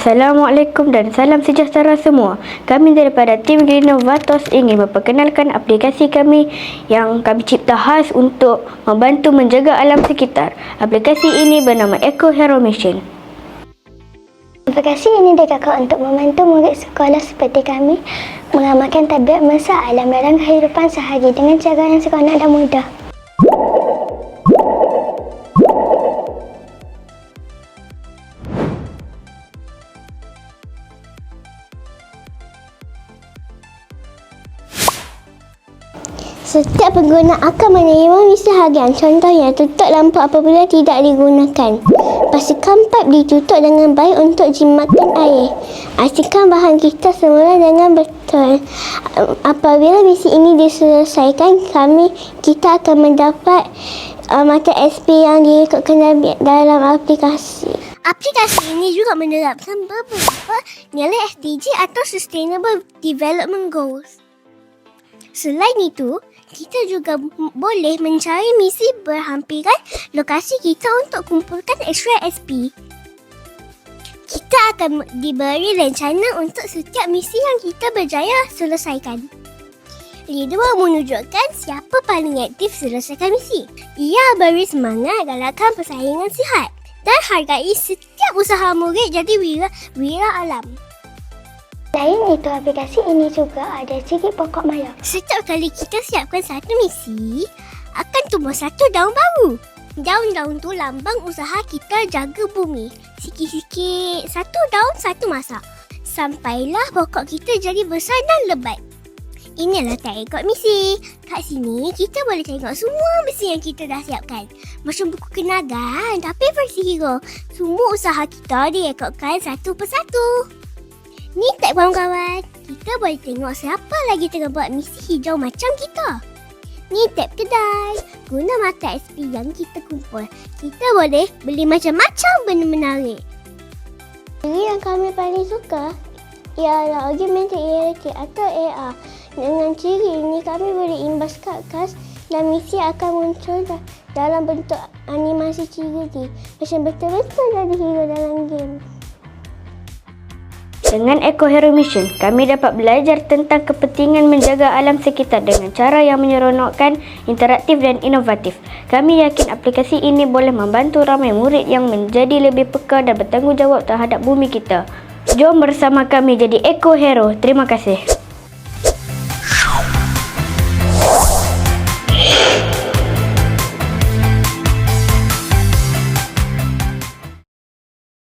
Assalamualaikum dan salam sejahtera semua. Kami daripada tim Grinovatos ingin memperkenalkan aplikasi kami yang kami cipta khas untuk membantu menjaga alam sekitar. Aplikasi ini bernama Eco Hero Mission. Aplikasi ini digagak untuk membantu murid sekolah seperti kami mengamalkan tabiat memelihara alam dalam kehidupan sehari dengan cara yang seronok dan mudah. Setiap pengguna akan menerima misi harian. Contohnya, tutup lampu apabila tidak digunakan. Pastikan pipe ditutup dengan baik untuk jimatkan air. Asingkan bahan kita semula dengan betul. Apabila misi ini diselesaikan, kita akan mendapat mata SP yang direkodkan dalam aplikasi. Aplikasi ini juga menerapkan beberapa nilai SDG atau Sustainable Development Goals. Selain itu, kita juga boleh mencari misi berhampiran lokasi kita untuk kumpulkan ekstra SP. Kita akan diberi rencana untuk setiap misi yang kita berjaya selesaikan. Leader menunjukkan siapa paling aktif selesaikan misi. Ia beri semangat galakkan persaingan sihat dan hargai setiap usaha murid jadi wira alam. Selain itu, aplikasi ini juga ada ciri pokok malam. Setiap kali kita siapkan satu misi, akan tumbuh satu daun baru. Daun-daun tu lambang usaha kita jaga bumi. Sikit-sikit, satu daun, satu masak. Sampailah pokok kita jadi besar dan lebat. Inilah tag misi. Kat sini, kita boleh tengok semua misi yang kita dah siapkan. Macam buku kenangan, tapi versi hero. Semua usaha kita direkodkan satu persatu. Ni tag kawan-kawan. Kita boleh tengok siapa lagi tengah buat misi hijau macam kita. Ni tab kedai. Guna mata SP yang kita kumpul, kita boleh beli macam-macam benda menarik. Yang kami paling suka ialah Augmented Reality atau AR. Dengan ciri ini, kami boleh imbas kad khas dan misi akan muncul dalam bentuk animasi 3D. Macam betul-betul jadi hero dalam game. Dengan Eco Hero Mission, kami dapat belajar tentang kepentingan menjaga alam sekitar dengan cara yang menyeronokkan, interaktif dan inovatif. Kami yakin aplikasi ini boleh membantu ramai murid yang menjadi lebih peka dan bertanggungjawab terhadap bumi kita. Jom bersama kami jadi Eco Hero. Terima kasih.